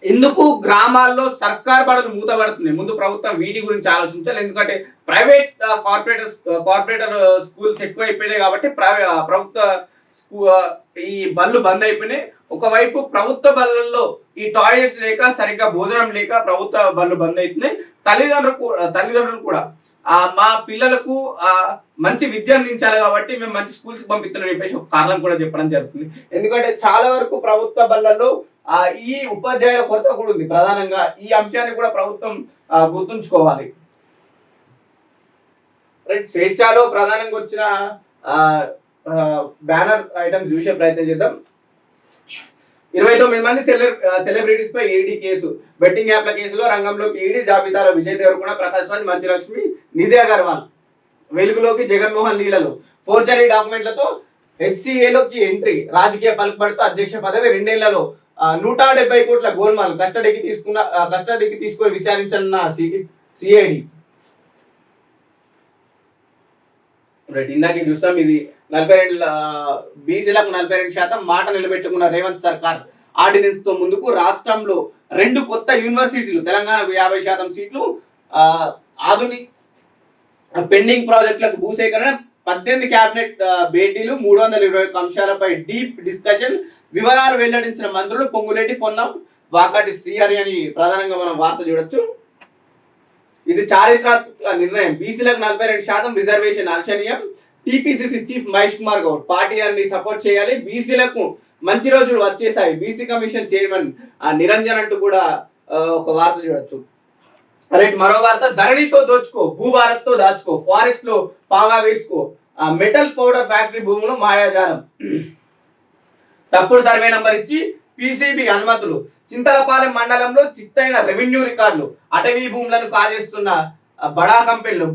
ఎందుకు గ్రామాల్లో సర్కార్ బడులు మూతబడుతున్నాయి? ముందు ప్రభుత్వం వీటి గురించి ఆలోచించాలి. ఎందుకంటే ప్రైవేట్ కార్పొరేటర్ స్కూల్స్ ఎక్కువ అయిపోయినాయి కాబట్టి ప్రభుత్వ ఈ బళ్ళు బంద్ అయిపోయినాయి. ఒకవైపు ప్రభుత్వ బళ్ళల్లో ఈ టాయిలెట్స్ లేక సరిగ్గా భోజనం లేక ప్రభుత్వ బళ్ళు బంద్ అవుతున్నాయి. తల్లిదండ్రులు కూడా మా పిల్లలకు మంచి విద్య అందించాలి కాబట్టి మేము మంచి స్కూల్స్ పంపిస్తున్నాం చెప్పేసి ఒక కారణం కూడా చెప్పడం జరుగుతుంది. ఎందుకంటే చాలా వరకు ప్రభుత్వ బళ్ళల్లో ఈ ఉపాధ్యాయుల కొరత కూడా ఉంది. ప్రధానంగా ఈ అంశాన్ని కూడా ప్రభుత్వం గుర్తుంచుకోవాలి. స్వేచ్ఛలో ప్రధానంగా వచ్చిన బ్యానర్ ఐటమ్స్ చూసే ప్రయత్నం చేద్దాం. 29 మంది సెలబ్రిటీస్ పై ఈడీ కేసు. బెట్టింగ్ యాప్ల కేసులో రంగంలోకి ఈడీ జాబితాలో విజయ్ దేవరకొండ, ప్రకాష్ రాజ్, మంచులక్ష్మి, నిధి అగర్వాల్. వెలుగులోకి జగన్మోహన్ లీలలు. ఫోర్జరీ డాక్యుమెంట్లతో హెచ్సిఏలోకి ఎంట్రీ. రాజకీయ పలుకుబడితో అధ్యక్ష పదవి. 2 ఏళ్లలో 170 కోట్ల గోల్మాల్ కస్టడీకి తీసుకొని విచారించనున్న సిఐడి. ఇందాకే చూస్తాం. ఇది 42 బీసీలకు 42% మాట నిలబెట్టుకున్న రేవంత్ సర్కార్ ఆర్డినెన్స్ తో ముందుకు. రాష్ట్రంలో 2 కొత్త యూనివర్సిటీలు, తెలంగాణ 50% సీట్లు, ఆధునిక పెండింగ్ ప్రాజెక్టులకు భూసేకరణ, 18 కేబినెట్ భేటీలు, 321 అంశాలపై డీప్ డిస్కషన్. వివరాలు వెల్లడించిన మంత్రులు పొంగులేటి, పొన్నం, వాకాటి శ్రీహరి అని ప్రధానంగా మనం వార్త చూడొచ్చు. ఇది చారిత్రాత్మక నిర్ణయం. బీసీలకు 42% రిజర్వేషన్ హర్షణీయం. TPCC chief Mahesh Kumar Goud party అన్ని సపోర్ట్ చేయాలి, బీసీలకు మంచి రోజులు వచ్చేసాయి. బీసీ కమిషన్ చైర్మన్ నిరంజన్ అంటూ కూడా ఒక వార్త చూడొచ్చు. మరో వార్త. ధరణితో దోచుకో, భూభారత్ తో దాచుకో, ఫారెస్ట్ లో పాగా వేసుకో, మెటల్ పౌడర్ ఫ్యాక్టరీ భూములు మాయాజాలం. తప్పుడు సర్వే నంబర్ ఇచ్చి పీసీబీ అనుమతులు. చింతలపాలెం మండలంలో చిత్తైన రెవెన్యూ రికార్డులు. అటవీ భూములను కాజేస్తున్న బడా కంపెనీలు.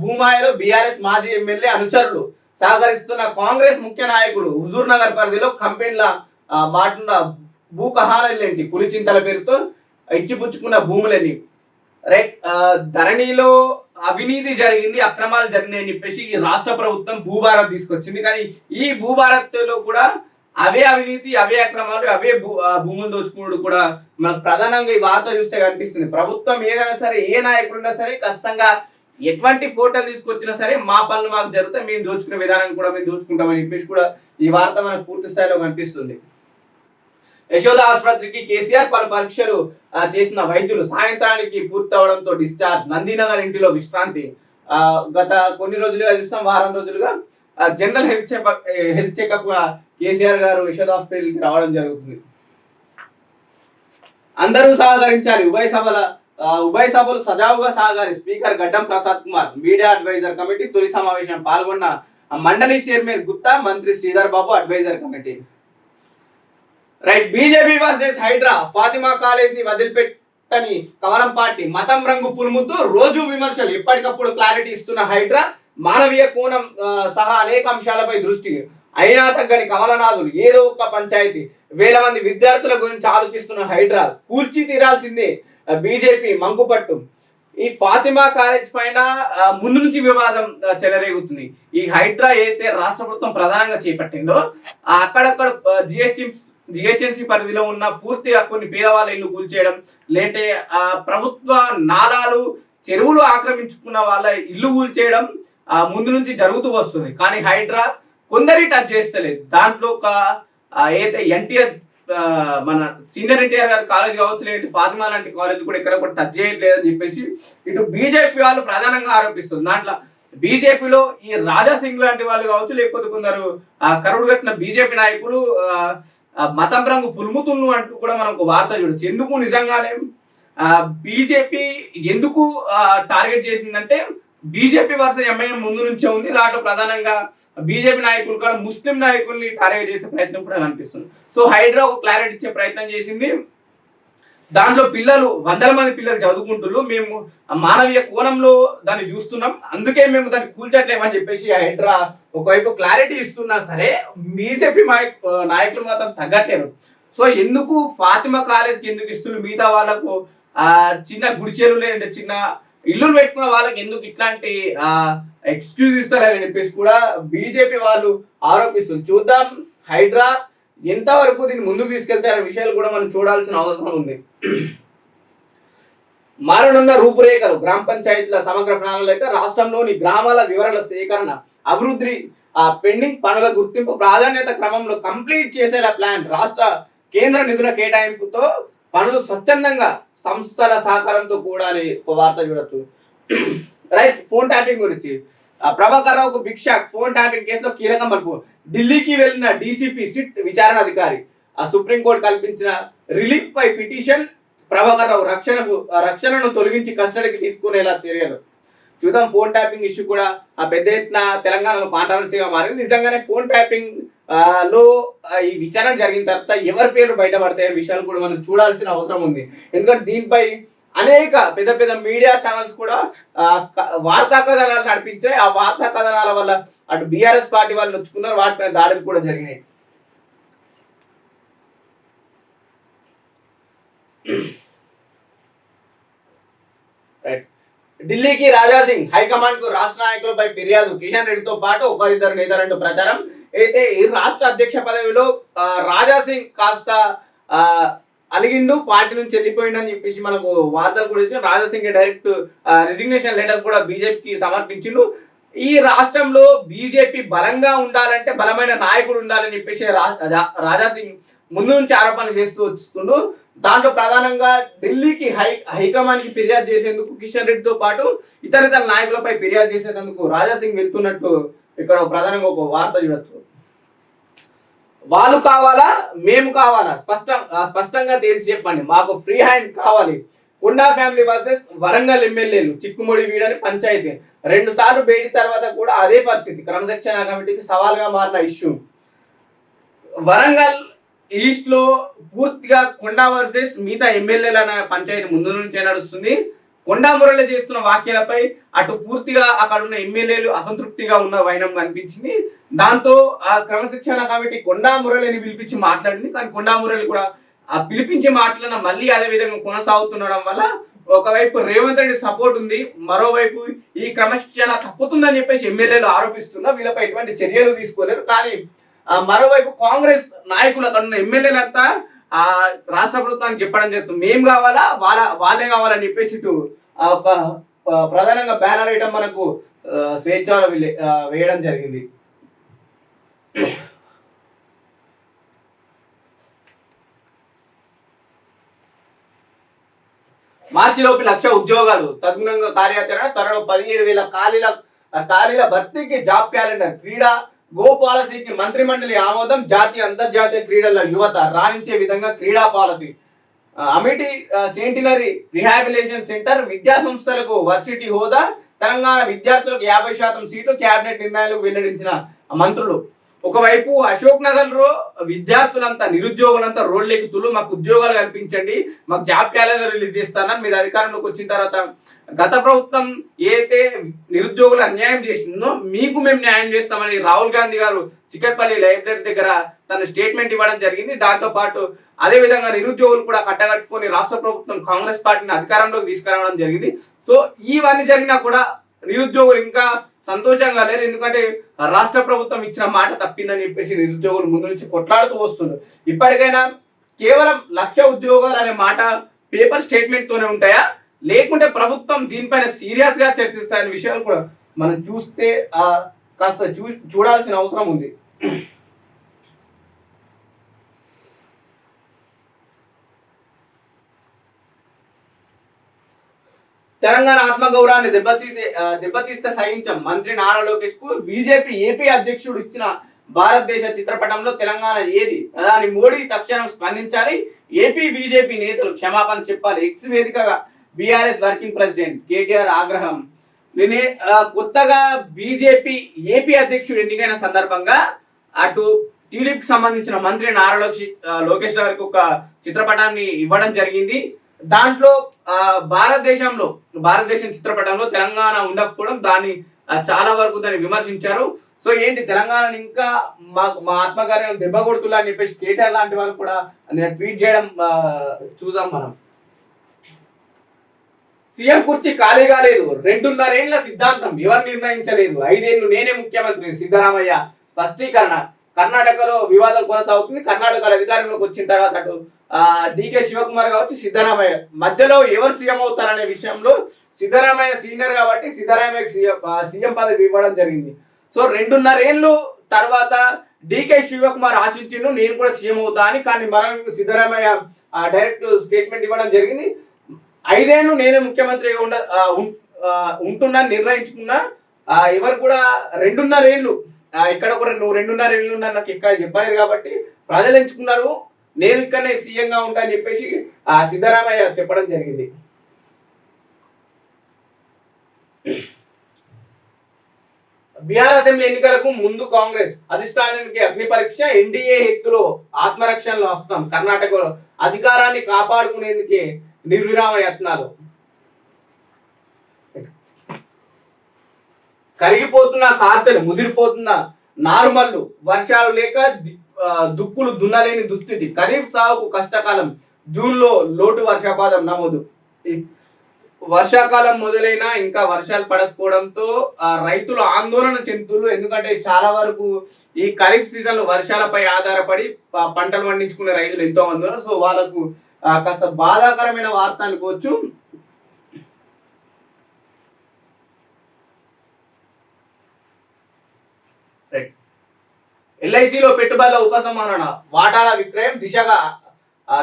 భూమాయలో బీఆర్ఎస్ మాజీ ఎమ్మెల్యే అనుచరులు. సహకరిస్తున్న కాంగ్రెస్ ముఖ్య నాయకుడు. హుజూర్ నగర్ పరిధిలో కంపెనీల మాటున్న భూ కహాలేంటి, పులిచింతల పేరుతో ఇచ్చిపుచ్చుకున్న భూములని. ధరణిలో అవినీతి జరిగింది, అక్రమాలు జరిగినాయి అని చెప్పేసి ఈ రాష్ట్ర ప్రభుత్వం భూభారత్ తీసుకొచ్చింది. కానీ ఈ భూభారత్ లో కూడా అవే అవినీతి, అవే అక్రమాలు, అవే భూములు దోచుకున్నాడు కూడా మనకు ప్రధానంగా ఈ వార్త చూస్తే కనిపిస్తుంది. ప్రభుత్వం ఏదైనా సరే, ఏ నాయకుడున్నా సరే ఖచ్చితంగా ఎటువంటి పోర్టల్ తీసుకొచ్చినా సరే మా పనులు మాకు జరుగుతాయి, మేము దోచుకునే విధానం కూడా మేము దోచుకుంటామని చెప్పేసి కూడా ఈ వార్త మనకు పూర్తి స్థాయిలో కనిపిస్తుంది. యశోద ఆసుపత్రికి కేసీఆర్ పలు పరీక్షలు చేసిన వైద్యులు సాయంత్రానికి పూర్తి అవడంతో డిశ్చార్జ్. నందీనగర్ ఇంటిలో విశ్రాంతి. గత కొన్ని రోజులుగా చూస్తాం, వారం రోజులుగా జనరల్ హెల్త్ చెకప్ కేసీఆర్ గారు యశోద హాస్పిటల్కి రావడం జరుగుతుంది. అందరూ సహకరించాలి, ఉభయ సభలు సజావుగా సాగాలి. Speaker Gaddam Prasad Kumar. Media advisor committee తొలి సమావేశం పాల్గొన్న మండలి చైర్మన్ గుత్తా, మంత్రి Sridhar Babu advisor committee. Right. BJP versus Hydra. Fatima college ని వదిలిపెట్టని కమలం పార్టీ. మతం రంగు పులుముతూ రోజు విమర్శలు. ఎప్పటికప్పుడు క్లారిటీ ఇస్తున్న హైడ్రా. మానవీయ కోణం సహా అనేక అంశాలపై దృష్టి. అయినా తగ్గని కమలనాథులు. ఏదో ఒక పంచాయతీ. వేల మంది విద్యార్థుల గురించి ఆలోచిస్తున్న హైడ్రా కూల్చి తీరాల్సిందే బీజేపీ మంకుపట్టు. ఈ ఫాతిమా కాలేజ్ పైన ముందు నుంచి వివాదం చెలరేగుతుంది. ఈ హైడ్రా అయితే రాష్ట్ర ప్రభుత్వం ప్రధానంగా చేపట్టిందో అక్కడక్కడ జిహెచ్ఎంసీ పరిధిలో ఉన్న పూర్తిగా కొన్ని పేదవాళ్ళ ఇల్లు కూల్చేయడం, లేదంటే ప్రభుత్వ నాలాలు, చెరువులు ఆక్రమించుకున్న వాళ్ళ ఇల్లు కూల్చేయడం ముందు నుంచి జరుగుతూ వస్తుంది. కానీ హైడ్రా కొందరి టచ్ చేస్తలేదు. దాంట్లో ఒక ఏదైతే ఎన్టీఆర్ మన సీనియర్ ఎన్టీఆర్ గారి కాలేజ్ కావచ్చు, లేదంటే ఫాతిమా లాంటి కాలేజ్ కూడా ఇక్కడ కూడా టచ్ చేయట్లేదని చెప్పేసి ఇటు బీజేపీ వాళ్ళు ప్రధానంగా ఆరోపిస్తుంది. దాంట్లో బీజేపీలో ఈ రాజా సింగ్ లాంటి వాళ్ళు కావచ్చు, లేకపోతే కొందరు కరుడు కట్టిన బీజేపీ నాయకులు మతం రంగు పులుముతున్ను అంటూ కూడా మనకు వార్త చూడొచ్చు. ఎందుకు నిజంగానే బీజేపీ ఎందుకు టార్గెట్ చేసిందంటే బీజేపీ వర్సెస్ ఎంఐఎం ముందు నుంచే ఉంది. దాంట్లో ప్రధానంగా బీజేపీ నాయకులు కూడా ముస్లిం నాయకుల్ని టార్గెట్ చేసే ప్రయత్నం కూడా కనిపిస్తుంది. సో హైడ్రా ఒక క్లారిటీ ఇచ్చే ప్రయత్నం చేసింది. దాంట్లో పిల్లలు, వందల మంది పిల్లలు చదువుకుంటున్నారు, మేము మానవీయ కోణంలో దాన్ని చూస్తున్నాం, అందుకే మేము దాన్ని కూల్చట్లేమని చెప్పేసి హైడ్రా ఒకవైపు క్లారిటీ ఇస్తున్నా సరే బీజేపీ నాయకులు మాత్రం తగ్గట్లేరు. సో ఎందుకు ఫాతిమా కాలేజ్కి ఎందుకు ఇస్తున్నారు, మిగతా వాళ్ళకు చిన్న గుడిచెలు లేదంటే చిన్న ఇల్లులు పెట్టుకున్న వాళ్ళకి ఎందుకు ఇట్లాంటి ఎక్స్క్యూజ్ ఇస్తారని చెప్పేసి కూడా బీజేపీ వాళ్ళు ఆరోపిస్తుంది. చూద్దాం హైడ్రా ఎంతవరకు దీన్ని ముందుకు తీసుకెళ్తే అనే విషయాలు కూడా మనం చూడాల్సిన అవసరం ఉంది. మారనున్న రూపురేఖలు. గ్రామ పంచాయతీల సమగ్ర ప్రణాళిక. రాష్ట్రంలోని గ్రామాల వివరాల సేకరణ, అభివృద్ధి, పెండింగ్ పనుల గుర్తింపు ప్రాధాన్యత క్రమంలో కంప్లీట్ చేసేలా ప్లాన్. రాష్ట్ర కేంద్ర నిధుల కేటాయింపుతో పనులు స్వచ్ఛందంగా సంస్థల సహకారంతో కూడా అని ఒక వార్త చూడొచ్చు. రైట్. ఫోన్ ట్యాపింగ్ గురించి ప్రభాకర్ రావుకు భిక్ష. ఫోన్ ట్యాపింగ్ కేసులో కీలక మలుపు. ఢిల్లీకి వెళ్లిన డీసీపీ సిట్ విచారణ అధికారి. సుప్రీంకోర్టు కల్పించిన రిలీఫ్ పై పిటిషన్. ప్రభాకర్ రావు రక్షణను తొలగించి కస్టడీకి తీసుకునేలా చర్యలు. చూద్దాం. ఫోన్ ట్యాపింగ్ ఇష్యూ కూడా పెద్ద ఎత్తున తెలంగాణలో కాంట్రవర్సీగా మారింది. నిజంగానే ఫోన్ ట్యాపింగ్ లో ఈ విచారణ జరిగిన తర్వాత ఎవరి పేర్లు బయటపడతాయనే విషయాలు కూడా మనం చూడాల్సిన అవసరం ఉంది. ఎందుకంటే దీనిపై అనేక పెద్ద పెద్ద మీడియా ఛానల్స్ కూడా వార్తా కథనాలు నడిపించాయి. ఆ వార్తా కథనాల వల్ల అటు బీఆర్ఎస్ పార్టీ వాళ్ళు నొచ్చుకున్నారు, వాటిపై దాడులు కూడా జరిగినాయి. రైట్. ఢిల్లీకి రాజాసింగ్. హైకమాండ్ కు రాష్ట్ర నాయకులపై ఫిర్యాదు. కిషన్ రెడ్డితో పాటు ఒకరిద్దరు నేతలంటూ ప్రచారం. అయితే ఈ రాష్ట్ర అధ్యక్ష పదవిలో రాజాసింగ్ కాస్త అలిగిండు, పార్టీ నుంచి వెళ్ళిపోయిండని చెప్పేసి మనకు వార్తలు కూడా ఇచ్చిన. రాజాసింగ్ డైరెక్ట్ రిజిగ్నేషన్ లెటర్ కూడా బీజేపీకి సమర్పించిండు. ఈ రాష్ట్రంలో బీజేపీ బలంగా ఉండాలంటే బలమైన నాయకుడు ఉండాలని చెప్పేసి రాజాసింగ్ ముందు నుంచి ఆరోపణలు చేస్తూ వస్తుండు. దాంట్లో ప్రధానంగా ఢిల్లీకి హైకమాండ్ కి ఫిర్యాదు చేసేందుకు కిషన్ రెడ్డితో పాటు ఇతర నాయకులపై ఫిర్యాదు చేసేందుకు రాజాసింగ్ వెళ్తున్నట్టు ఇక్కడ ప్రధానంగా ఒక వార్త చూడొచ్చు. వాళ్ళు కావాలా, మేము కావాలా, స్పష్టంగా తేల్చి చెప్పండి, మాకు ఫ్రీ హ్యాండ్ కావాలి. కొండా ఫ్యామిలీ వర్సెస్ వరంగల్ ఎమ్మెల్యేలు. చిక్కుముడి వీడని పంచాయతీ. 2 సార్లు భేటీ తర్వాత కూడా అదే పరిస్థితి. క్రమశిక్షణ కమిటీకి సవాల్గా మారిన ఇష్యూ. వరంగల్ ఈస్ట్ లో పూర్తిగా కొండా వర్సెస్ మిగతా ఎమ్మెల్యేల పంచాయతీ ముందు నుంచే నడుస్తుంది. కొండా మురళి చేస్తున్న వ్యాఖ్యలపై అటు పూర్తిగా అక్కడ ఉన్న ఎమ్మెల్యేలు అసంతృప్తిగా ఉన్న వైనం కనిపించింది. దాంతో ఆ క్రమశిక్షణ కమిటీ కొండా మురళిని పిలిపించి మాట్లాడింది. కానీ కొండా మురళి కూడా ఆ పిలిపించి మాట్లాడిన మళ్ళీ అదే విధంగా కొనసాగుతుండడం వల్ల ఒకవైపు రేవంత్ రెడ్డి సపోర్ట్ ఉంది, మరోవైపు ఈ క్రమశిక్షణ తప్పుతుందని చెప్పేసి ఎమ్మెల్యేలు ఆరోపిస్తున్నా వీళ్ళపై ఎటువంటి చర్యలు తీసుకోలేరు. కానీ మరోవైపు కాంగ్రెస్ నాయకులు అక్కడ ఉన్న ఎమ్మెల్యేలంతా రాష్ట్ర ప్రభుత్వానికి చెప్పడం జరుగుతుంది, మేము కావాలా వాళ్ళే కావాలని చెప్పేసి ఇటు ఒక ప్రధానంగా బ్యానర్ వేయడం మనకు స్వేచ్ఛ వేయడం జరిగింది. మార్చిలోపు 1,00,000 ఉద్యోగాలు, తదనుగుణంగా కార్యాచరణ, త్వరలో 17,000 ఖాళీల భర్తీకి జాబ్ క్యాలెండర్, క్రీడా గో పాలసీకి మంత్రిమండలి ఆమోదం, జాతీయ అంతర్జాతీయ క్రీడల యువత రాణించే విధంగా క్రీడా policy, Amity centenary rehabilitation centre, విద్యా సంస్థలకు వర్సిటీ హోదా, తెలంగాణ విద్యార్థులకు 50% సీట్లు, కేబినెట్ నిర్ణయాలకు వెల్లడించిన మంత్రులు. ఒకవైపు అశోక్ నగర్ లో విద్యార్థులంతా నిరుద్యోగులంతా రోడ్లు ఎక్కుతులు, మాకు ఉద్యోగాలు కల్పించండి, మాకు జాబ్ క్యాలెండర్ రిలీజ్ చేస్తానని మీరు అధికారంలోకి వచ్చిన తర్వాత గత ప్రభుత్వం ఏదైతే నిరుద్యోగులు అన్యాయం చేసిందో మీకు మేము న్యాయం చేస్తామని రాహుల్ గాంధీ గారు చిక్కట్పల్లి లైబ్రరీ దగ్గర తన స్టేట్మెంట్ ఇవ్వడం జరిగింది. దాంతో పాటు అదే విధంగా నిరుద్యోగులు కూడా కట్టగట్టుకొని రాష్ట్ర ప్రభుత్వం కాంగ్రెస్ పార్టీని అధికారంలోకి తీసుకురావడం జరిగింది. సో ఇవన్నీ జరిగినా కూడా నిరుద్యోగులు ఇంకా సంతోషంగా లేరు, ఎందుకంటే రాష్ట్ర ప్రభుత్వం ఇచ్చిన మాట తప్పిందని చెప్పేసి నిరుద్యోగులు ముందు నుంచి కొట్లాడుతూ వస్తున్నారు. ఇప్పటికైనా కేవలం 1,00,000 ఉద్యోగాలు అనే మాట పేపర్ స్టేట్మెంట్ తోనే ఉంటాయా, లేకుంటే ప్రభుత్వం దీనిపైన సీరియస్ గా చర్చిస్తాయనే విషయాలు కూడా మనం చూస్తే కాస్త చూడాల్సిన అవసరం ఉంది. తెలంగాణ ఆత్మగౌరవాన్ని దెబ్బతీస్తే సహించం, మంత్రి నారా లోకేష్ కు బీజేపీ ఏపీ అధ్యక్షుడు ఇచ్చిన భారతదేశ చిత్రపటంలో తెలంగాణ ఏది, ప్రధాని మోడీ తక్షణం స్పందించాలి, ఏపీ బీజేపీ నేతలు క్షమాపణ చెప్పాలి, ఎక్స్ వేదికగా బీఆర్ఎస్ వర్కింగ్ ప్రెసిడెంట్ కేటీఆర్ ఆగ్రహం. కొత్తగా బీజేపీ ఏపీ అధ్యక్షుడు ఎన్నికైన సందర్భంగా అటు టీడీపీకి సంబంధించిన మంత్రి నారా లోకేష్ గారికి ఒక చిత్రపటాన్ని ఇవ్వడం జరిగింది. దాంట్లో భారతదేశం చిత్రపటంలో తెలంగాణ ఉండకపోవడం, దాన్ని చాలా వరకు దాన్ని విమర్శించారు. సో ఏంటి తెలంగాణని ఇంకా మా ఆత్మగార్యం దెబ్బ కొడుతున్నా అని చెప్పేసి కేటీఆర్ లాంటి వాళ్ళు కూడా ట్వీట్ చేయడం చూసాం మనం. సీఎం కుర్చీ ఖాళీగా లేదు, 2.5 ఏళ్ల సిద్ధాంతం ఎవరు నిర్ణయించలేదు, 5 ఏళ్లు నేనే ముఖ్యమంత్రి, సిద్ధరామయ్య స్పష్టీకరణ. కర్ణాటకలో వివాదం కొనసాగుతుంది. కర్ణాటకలో అధికారంలోకి వచ్చిన తర్వాత అటు డికే శివకుమార్ కావచ్చు, సిద్ధరామయ్య మధ్యలో ఎవరు సీఎం అవుతారనే విషయంలో సిద్ధరామయ్య సీనియర్ కాబట్టి సిద్ధరామయ్యకి సీఎం పదవి ఇవ్వడం జరిగింది. సో 2.5 ఏళ్ళు తర్వాత డికే శివకుమార్ ఆశించిండు నేను కూడా సీఎం అవుతా అని, కానీ మనం సిద్ధరామయ్య డైరెక్ట్ స్టేట్మెంట్ ఇవ్వడం జరిగింది. 5 ఏళ్ళు నేనే ముఖ్యమంత్రిగా ఉంటున్నా నిర్ణయించుకున్నా, ఎవరు కూడా 2.5 ఏళ్ళు ఇక్కడ కూడా నువ్వు 2.5 ఏళ్ళు నాకు ఇక్కడ చెప్పలేదు కాబట్టి ప్రజలు ఎంచుకున్నారు, నేను ఇక్కడనే సీఎంగా ఉంటా అని చెప్పేసి సిద్ధరామయ్య చెప్పడం జరిగింది. బీహార్ అసెంబ్లీ ఎన్నికలకు ముందు కాంగ్రెస్ అధిష్టానానికి అగ్ని పరీక్ష, ఎన్డీఏ ఎత్తులో ఆత్మరక్షణలో వస్తాం, కర్ణాటకలో అధికారాన్ని కాపాడుకునేందుకే నిర్విరామ యత్నాలు. కరిగిపోతున్న కార్తెలు, ముదిరిపోతున్న నారుమల్లు, వర్షాలు లేక దుక్కులు దున్నలేని దుస్థితి, ఖరీఫ్ సాగుకు కష్టకాలం, జూన్ లో లోటు వర్షపాతం నమోదు. వర్షాకాలం మొదలైనా ఇంకా వర్షాలు పడకపోవడంతో రైతులు ఆందోళన చెందుతున్నారు. ఎందుకంటే చాలా వరకు ఈ ఖరీఫ్ సీజన్ లో వర్షాలపై ఆధారపడి పంటలు పండించుకునే రైతులు ఎంతో మంది ఉన్నారు. సో వాళ్ళకు కాస్త బాధాకరమైన వార్త అనుకోవచ్చు. ఎల్ఐసిలో పెట్టుబడుల ఉపసంహరణ, వాటాల విక్రయం దిశగా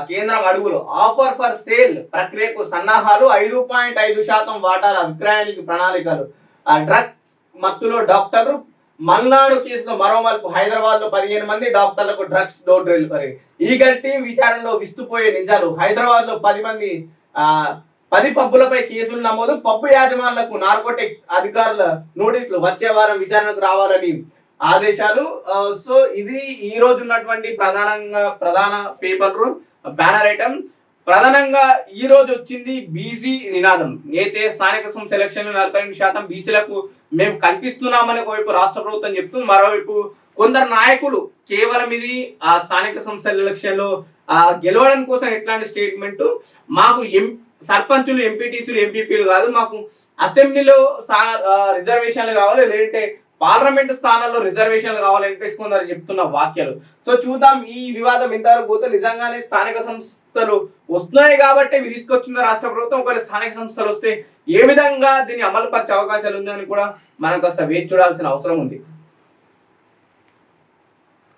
కేంద్రం అడుగులు, ఆఫర్ ఫర్ సేల్ ప్రక్రియకు సన్నాహాలు, 5.5% వాటాల విక్రయానికి ప్రణాళికలు. డ్రగ్స్ మత్తులో డాక్టర్లు, మల్నాడు కేసులో మరో మలుపు, హైదరాబాద్ లో 15 మంది డాక్టర్లకు drugs door delivery. Eagle team విచారణలో విస్తుపోయే నిజాలు, హైదరాబాద్ లో 10 పబ్బులపై కేసులు నమోదు, పబ్బు యాజమానులకు నార్కోటిక్స్ అధికారుల నోటీసులు, వచ్చే వారం విచారణకు రావాలని ఆదేశాలు. సో ఇది ఈ రోజు ఉన్నటువంటి ప్రధాన పేపర్ బ్యానర్ ఐటమ్. ప్రధానంగా ఈ రోజు వచ్చింది బీసీ నినాదం. అయితే స్థానిక సంస్థ ఎలక్షన్లు 48% బీసీలకు మేము కల్పిస్తున్నామని ఒకవైపు రాష్ట్ర ప్రభుత్వం చెప్తుంది, మరోవైపు కొందరు నాయకులు కేవలం ఇది ఆ స్థానిక సంస్థల ఎలక్షన్లో గెలవడం కోసం ఎట్లాంటి స్టేట్మెంట్, మాకు సర్పంచులు, ఎంపీటీసీలు, ఎంపీపీలు కాదు, మాకు అసెంబ్లీలో రిజర్వేషన్లు కావాలి, లేదంటే పార్లమెంటు స్థానాల్లో రిజర్వేషన్లు కావాలని చెప్పేసి కొందరు చెప్తున్న వాక్యాలు. సో చూద్దాం ఈ వివాదం ఎంతవరకు పోతే. నిజంగానే స్థానిక సంస్థలు వస్తున్నాయి కాబట్టి ఇవి తీసుకొచ్చిన రాష్ట్ర ప్రభుత్వం. ఒకవేళ స్థానిక సంస్థలు వస్తే ఏ విధంగా దీన్ని అమలు పరిచే అవకాశాలు ఉందని కూడా మనం కాస్త వేచి చూడాల్సిన అవసరం ఉంది.